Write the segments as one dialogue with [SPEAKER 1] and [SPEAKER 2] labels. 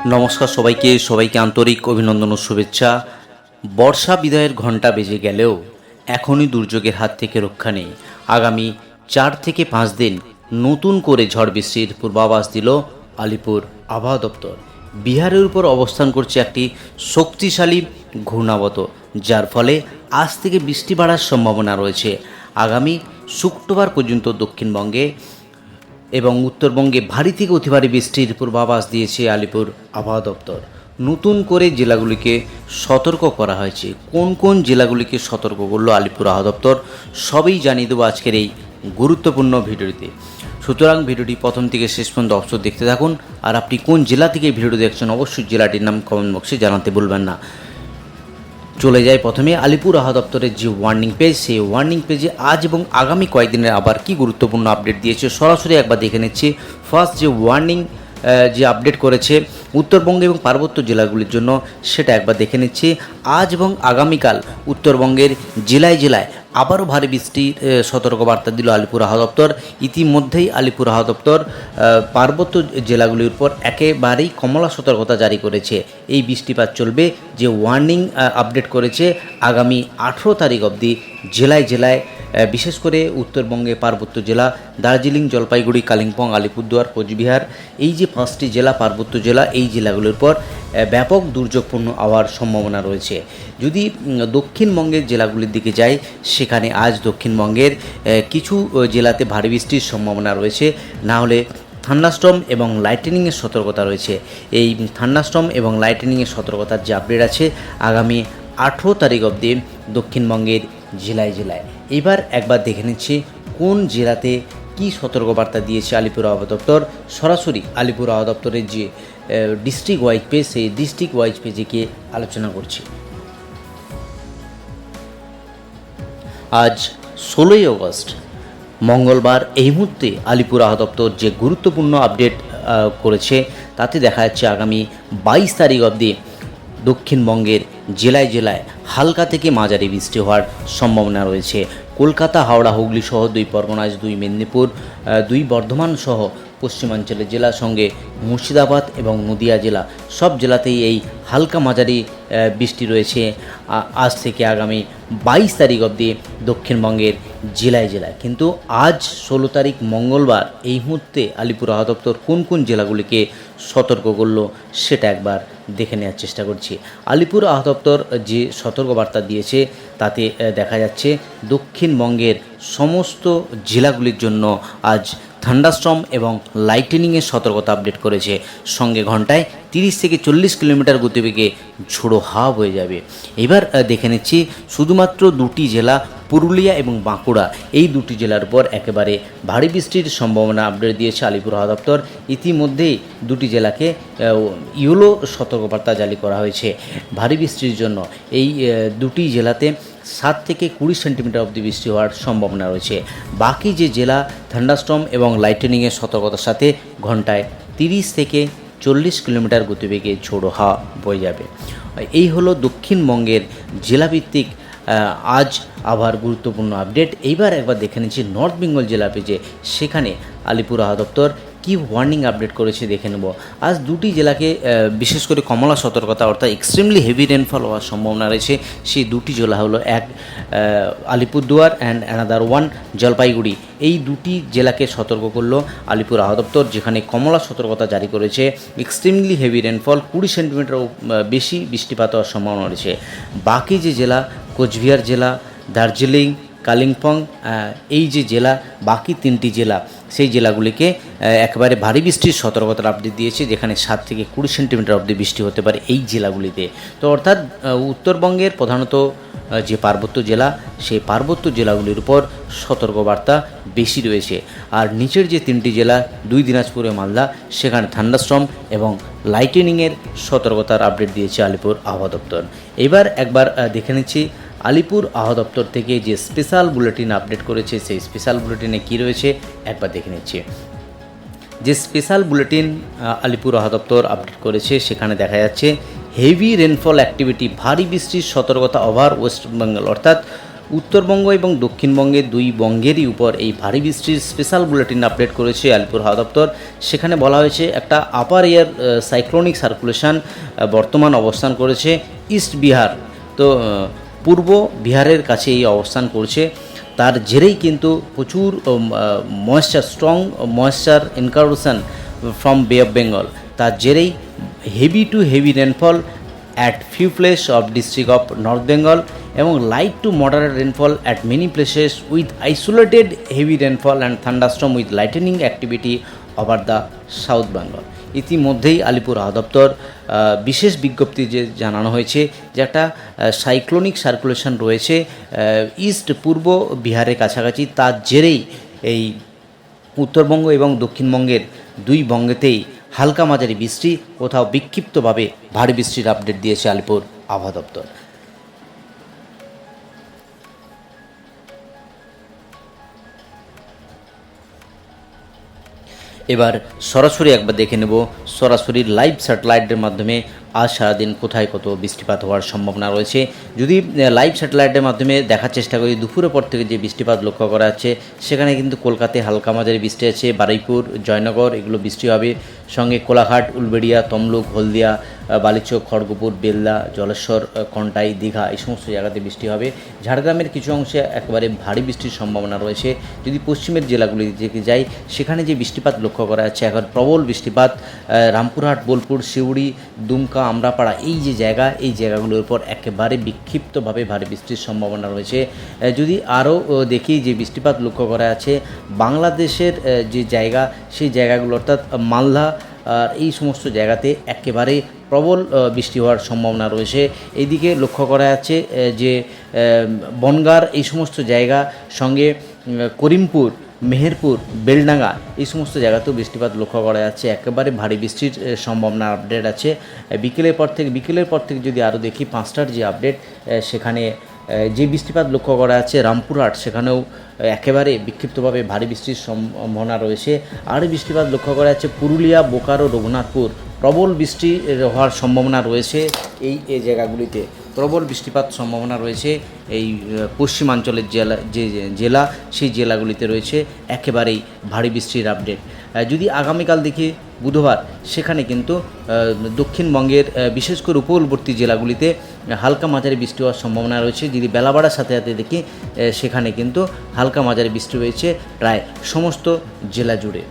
[SPEAKER 1] নমস্কার সবাইকে আন্তরিক অভিনন্দন ও শুভেচ্ছা। বর্ষা বিদায়ের ঘণ্টা বেজে গেলেও এখনই দুর্যোগের হাত থেকে রক্ষা নেই। আগামী 4 থেকে 5 দিন নতুন করে ঝড় বৃষ্টির পূর্বাভাস দিল আলিপুর আবহাওয়া দপ্তর। বিহারের উপর অবস্থান করছে একটি শক্তিশালী ঘূর্ণাবর্ত, যার ফলে আজ থেকে বৃষ্টি বাড়ার সম্ভাবনা রয়েছে। আগামী শুক্রবার পর্যন্ত দক্ষিণবঙ্গে এবং উত্তরবঙ্গে ভারী থেকে অতি ভারী বৃষ্টির পূর্বাভাস দিয়েছে আলিপুর আবহাওয়া দপ্তর। নতুন করে জেলাগুলিকে সতর্ক করা হয়েছে। কোন কোন জেলাগুলিকে সতর্ক করলো আলিপুর আবহাওয়া দপ্তর সবই জানিয়ে দেবো আজকের এই গুরুত্বপূর্ণ ভিডিওতে। সুতরাং ভিডিওটি প্রথম থেকে শেষ পর্যন্ত অবশ্যই দেখতে থাকুন। আর আপনি কোন জেলা থেকে ভিডিওটি দেখছেন অবশ্যই জেলাটির নাম কমেন্ট বক্সে জানাতে ভুলবেন না। চলে যায় প্রথমে আলিপুর আবহাওয়া দপ্তরের যে ওয়ার্নিং পেজ, সেই ওয়ার্নিং পেজে আজ এবং আগামী কয়েকদিনের আবার কি গুরুত্বপূর্ণ আপডেট দিয়েছে সরাসরি একবার দেখে নিচ্ছি। ফার্স্ট যে ওয়ার্নিং যে আপডেট করেছে উত্তরবঙ্গ এবং পার্বত্য জেলাগুলির জন্য, সেটা একবার দেখে নিচ্ছি। আজ এবং আগামীকাল উত্তরবঙ্গের জেলায় জেলায় আবারও ভারী বৃষ্টির সতর্কবার্তা দিল আলিপুর আবহাওয়া দপ্তর। ইতিমধ্যেই আলিপুর আবহাওয়া দপ্তর পার্বত্য জেলাগুলির উপর একেবারেই কমলা সতর্কতা জারি করেছে। এই বৃষ্টিপাত চলবে। যে ওয়ার্নিং আপডেট করেছে আগামী 18 তারিখ অবধি জেলায় জেলায়, বিশেষ করে উত্তরবঙ্গে পার্বত্য জেলা দার্জিলিং, জলপাইগুড়ি, কালিম্পং, আলিপুরদুয়ার, কোচবিহার, এই যে 5টি জেলা পার্বত্য জেলা, এই জেলাগুলির পর ব্যাপক দুর্যোগপূর্ণ হওয়ার সম্ভাবনা রয়েছে। যদি দক্ষিণবঙ্গের জেলাগুলির দিকে যাই, সেখানে আজ দক্ষিণবঙ্গের কিছু জেলাতে ভারী বৃষ্টির সম্ভাবনা রয়েছে, না হলে থান্ডারস্টর্ম এবং লাইটেনিংয়ের সতর্কতা রয়েছে। এই থান্ডারস্টর্ম এবং লাইটেনিংয়ের সতর্কতার যে আপডেট আছে আগামী 18 তারিখ অবধি দক্ষিণবঙ্গের জেলায় জেলায়। এবার একবার দেখে নিচ্ছি কোন জেলাতে কী সতর্কবার্তা দিয়েছে আলিপুর আবহাওয়া দপ্তর। সরাসরি আলিপুর আবহাওয়া দপ্তরের যে ডিস্ট্রিক্ট ওয়াইজ পেজ, সেই ডিস্ট্রিক্ট ওয়াইজ পেজে গিয়ে আলোচনা করছি। আজ 16ই আগস্ট মঙ্গলবার, এই মুহূর্তে আলিপুর আবহাওয়া দপ্তর যে গুরুত্বপূর্ণ আপডেট করেছে তাতে দেখা যাচ্ছে আগামী 22 তারিখ অবধি দক্ষিণবঙ্গের জেলায় জেলায় হালকা থেকে মাঝারি বৃষ্টি হওয়ার সম্ভাবনা রয়েছে। কলকাতা, হাওড়া, হুগলি সহ 2 পরগনা, 2 মেদিনীপুর, 2 বর্ধমান সহ পশ্চিমাঞ্চলের জেলার সঙ্গে মুর্শিদাবাদ এবং নদিয়া জেলা, সব জেলাতেই এই হালকা মাঝারি বৃষ্টি রয়েছে আজ থেকে আগামী 22 তারিখ অবধি দক্ষিণবঙ্গের জেলায় জেলায়। কিন্তু আজ 16 তারিখ মঙ্গলবার, এই মুহূর্তে আলিপুর আবহাওয়া দপ্তর কোন কোন জেলাগুলিকে সতর্ক করলো সেটা একবার দেখে নেওয়ার চেষ্টা করছি। আলিপুর আবহাওয়া দপ্তর যে সতর্কবার্তা দিয়েছে তাতে দেখা যাচ্ছে দক্ষিণবঙ্গের সমস্ত জেলাগুলির জন্য আজ থান্ডারস্টর্ম এবং লাইটেনিংয়ের সতর্কতা আপডেট করেছে। সঙ্গে ঘন্টায় 30 থেকে 40 কিলোমিটার গতিবেগে ঝোড়ো হাওয়া বয়ে যাবে। এবার দেখে নিচ্ছি শুধুমাত্র 2টি জেলা পুরুলিয়া এবং বাঁকুড়া, এই 2টি জেলার উপর একেবারে ভারী বৃষ্টির সম্ভাবনা আপডেট দিয়েছে আলিপুর আবহাওয়া দপ্তর। ইতিমধ্যেই 2টি জেলাকে ইয়েলো সতর্কবার্তা জারি করা হয়েছে ভারী বৃষ্টির জন্য। এই 2টি জেলাতে 7 থেকে 20 সেন্টিমিটার অবধি বৃষ্টি হওয়ার সম্ভাবনা রয়েছে। বাকি যে জেলা থান্ডারস্টর্ম এবং লাইটেনিংয়ের সতর্কতার সাথে ঘন্টায় 30 থেকে 40 কিলোমিটার গতিবেগে ঝোড়ো হাওয়া বয়ে যাবে। এই হলো দক্ষিণবঙ্গের জেলাভিত্তিক আজ আবার গুরুত্বপূর্ণ আপডেট। এইবার একবার দেখে নিচ্ছি নর্থ বেঙ্গল জেলা পেজে, সেখানে আলিপুর আবহাওয়া দপ্তর কি ওয়ার্নিং আপডেট করেছে দেখে নেব। আজ 2টি জেলাকে বিশেষ করে কমলা সতর্কতা অর্থাৎ এক্সট্রিমলি হেভি রেনফল হওয়ার সম্ভাবনা রয়েছে। সেই 2টি জেলা হলো এক Alipurduar and another one Jalpaiguri. এই 2টি জেলাকে সতর্ক করলো আলিপুর আবহাওয়া দপ্তর, যেখানে কমলা সতর্কতা জারি করেছে। এক্সট্রিমলি হেভি রেনফল, 20 সেন্টিমিটারও বেশি বৃষ্টিপাত হওয়ার সম্ভাবনা রয়েছে। বাকি যে জেলা কোচবিহার জেলা, দার্জিলিং, কালিম্পং, এই যে জেলা বাকি 3টি জেলা, সেই জেলাগুলিকে একেবারে ভারী বৃষ্টির সতর্কতার আপডেট দিয়েছে, যেখানে 7 থেকে 20 সেন্টিমিটার অবধি বৃষ্টি হতে পারে এই জেলাগুলিতে। তো অর্থাৎ উত্তরবঙ্গের প্রধানত যে পার্বত্য জেলা, সেই পার্বত্য জেলাগুলির উপর সতর্কবার্তা বেশি রয়েছে। আর নিচের যে 3টি জেলা 2 দিনাজপুর ও মালদা, সেখানে থান্ডারস্টর্ম এবং লাইটেনিংয়ের সতর্কতার আপডেট দিয়েছে আলিপুর আবহাওয়া দপ্তর। এবার একবার দেখে নিচ্ছি আলিপুর আবহাওয়া দপ্তর থেকে যে স্পেশাল বুলেটিন আপডেট করেছে, সেই স্পেশাল বুলেটিনে কী রয়েছে একবার দেখে নিচ্ছি। যে স্পেশাল বুলেটিন আলিপুর আবহাওয়া দপ্তর আপডেট করেছে সেখানে দেখা যাচ্ছে হেভি রেনফল অ্যাক্টিভিটি, ভারী বৃষ্টির সতর্কতা ওভার ওয়েস্ট বেঙ্গল, অর্থাৎ উত্তরবঙ্গ এবং দক্ষিণবঙ্গের দুই বঙ্গেরই উপর এই ভারী বৃষ্টির স্পেশাল বুলেটিন আপডেট করেছে আলিপুর হাওয়া দপ্তর। সেখানে বলা হয়েছে একটা আপার এয়ার সাইক্লোনিক সার্কুলেশন বর্তমান অবস্থান করেছে ইস্ট বিহার। তো পূর্ব বিহারের কাছে এই অবস্থান করছে, তার জেরেই কিন্তু প্রচুর ময়েশ্চার, স্ট্রং ময়েশ্চার ইনকারুশন ফ্রম বে অফ বেঙ্গল, তার জেরেই heavy two heavy rainfall at few places of district of North Bengal এবং light to moderate rainfall at many places with isolated heavy rainfall and thunderstorm with lightning activity over the South Bengal। ইতিমধ্যেই আলিপুর হাওয়া দপ্তর বিশেষ বিজ্ঞপ্তি যে জানানো হয়েছে যে একটা সাইক্লোনিক সার্কুলেশন রয়েছে ইস্ট পূর্ব বিহারের কাছাকাছি, তার জেরেই এই উত্তরবঙ্গ এবং দক্ষিণবঙ্গের দুই বঙ্গেতেই হালকা মাঝারি বৃষ্টি, কোথাও বিক্ষিপ্তভাবে ভারী বৃষ্টির আপডেট দিয়েছে আলিপুর আবহাওয়া দপ্তর। এবার সরাসরি একবার দেখে নেব সরাসরি লাইভ স্যাটেলাইটের মাধ্যমে আজ সারাদিন কোথায় কত বৃষ্টিপাত হওয়ার সম্ভাবনা রয়েছে। যদি লাইভ স্যাটেলাইটের মাধ্যমে দেখার চেষ্টা করি, দুপুরের পর থেকে যে বৃষ্টিপাত লক্ষ্য করা যাচ্ছে সেখানে কিন্তু কলকাতায় হালকা মাঝারি বৃষ্টি আছে, বারুইপুর, জয়নগর এগুলো বৃষ্টি হবে, সঙ্গে কোলাঘাট, উলবেড়িয়া, তমলুক, হলদিয়া, বালিচক, খড়গপুর, বেলদা, জলেশ্বর, কন্টাই, দীঘা এই সমস্ত জায়গাতে বৃষ্টি হবে। ঝাড়গ্রামের কিছু অংশে একেবারে ভারী বৃষ্টির সম্ভাবনা রয়েছে। যদি পশ্চিমের জেলাগুলি দিকে যাই, সেখানে যে বৃষ্টিপাত লক্ষ্য করা যাচ্ছে এখন প্রবল বৃষ্টিপাত, রামপুরহাট, বোলপুর, সিউড়ি, দুমকা, আমরাপাড়া এই যে জায়গা, এই জায়গাগুলোর উপর একেবারে বিক্ষিপ্তভাবে ভারী বৃষ্টির সম্ভাবনা রয়েছে। যদি আরও দেখি যে বৃষ্টিপাত লক্ষ্য করা আছে বাংলাদেশের যে জায়গা, সেই জায়গাগুলো অর্থাৎ মালদা আর এই সমস্ত জায়গাতে একেবারে প্রবল বৃষ্টি হওয়ার সম্ভাবনা রয়েছে। এইদিকে লক্ষ্য করা যাচ্ছে যে বনগাঁর এই সমস্ত জায়গা, সঙ্গে করিমপুর, মেহেরপুর, বেলডাঙ্গা এই সমস্ত জায়গাতেও বৃষ্টিপাত লক্ষ্য করা যাচ্ছে, একেবারে ভারী বৃষ্টির সম্ভাবনা আপডেট আছে। বিকেলের পর থেকে যদি আরও দেখি 5টার যে আপডেট, সেখানে যে বৃষ্টিপাত লক্ষ্য করা যাচ্ছে রামপুরহাট, সেখানেও একেবারে বিক্ষিপ্তভাবে ভারী বৃষ্টির সম্ভাবনা রয়েছে। আর বৃষ্টিপাত লক্ষ্য করা যাচ্ছে পুরুলিয়া, বোকারো, রঘুনাথপুর, প্রবল বৃষ্টি হওয়ার সম্ভাবনা রয়েছে। এই জায়গাগুলিতে প্রবল বৃষ্টিপাত সম্ভাবনা রয়েছে। এই পশ্চিমাঞ্চলের জেলা সেই জেলাগুলিতে রয়েছে একেবারেই ভারী বৃষ্টির আপডেট। যদি আগামীকাল দেখি বুধবার, সেখানে কিন্তু দক্ষিণবঙ্গের বিশেষ করে উপকূলবর্তী জেলাগুলিতে হালকা মাঝারি বৃষ্টি হওয়ার সম্ভাবনা রয়েছে। যদি বেলা বাড়ার সাথে সাথে দেখি, সেখানে কিন্তু হালকা মাঝারি বৃষ্টি রয়েছে প্রায় সমস্ত জেলা জুড়ে।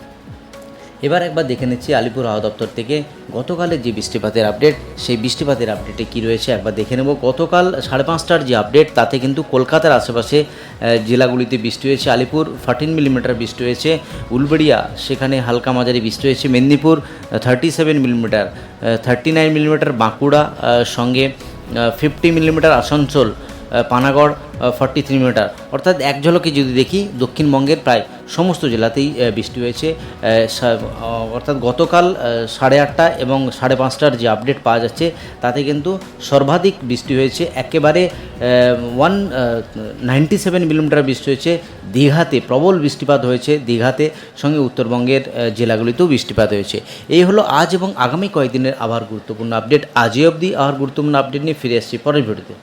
[SPEAKER 1] এবার একবার দেখে নিচ্ছি আলিপুর হাওয়া দপ্তর থেকে গতকালের যে বৃষ্টিপাতের আপডেট, সেই বৃষ্টিপাতের আপডেটে কী রয়েছে একবার দেখে নেব। গতকাল 5:30টার যে আপডেট, তাতে কিন্তু কলকাতার আশেপাশে জেলাগুলিতে বৃষ্টি হয়েছে। আলিপুর 14 মিলিমিটার বৃষ্টি হয়েছে, উলবেড়িয়া সেখানে হালকা মাঝারি বৃষ্টি হয়েছে, মেদিনীপুর 37 মিলিমিটার, 39 মিলিমিটার বাঁকুড়া, সঙ্গে 50 মিলিমিটার আসানসোল, পানাগড় 43 মিলিমিটার। অর্থাৎ এক ঝলকে যদি দেখি দক্ষিণবঙ্গের প্রায় সমস্ত জেলাতেই বৃষ্টি হয়েছে। অর্থাৎ গতকাল 8:30 এবং 5:30টার যে আপডেট পাওয়া যাচ্ছে, তাতে কিন্তু সর্বাধিক বৃষ্টি হয়েছে, একেবারে 197 মিলিমিটার বৃষ্টি হয়েছে দীঘাতে, প্রবল বৃষ্টিপাত হয়েছে দীঘাতে, সঙ্গে উত্তরবঙ্গের জেলাগুলিতেও বৃষ্টিপাত হয়েছে। এই হলো আজ এবং আগামী কয়েকদিনের আবহাওয়ার গুরুত্বপূর্ণ আপডেট। আজই অবধি আবহাওয়ার গুরুত্বপূর্ণ আপডেট নিয়ে ফিরে আসছি পরের ভিডিওতে।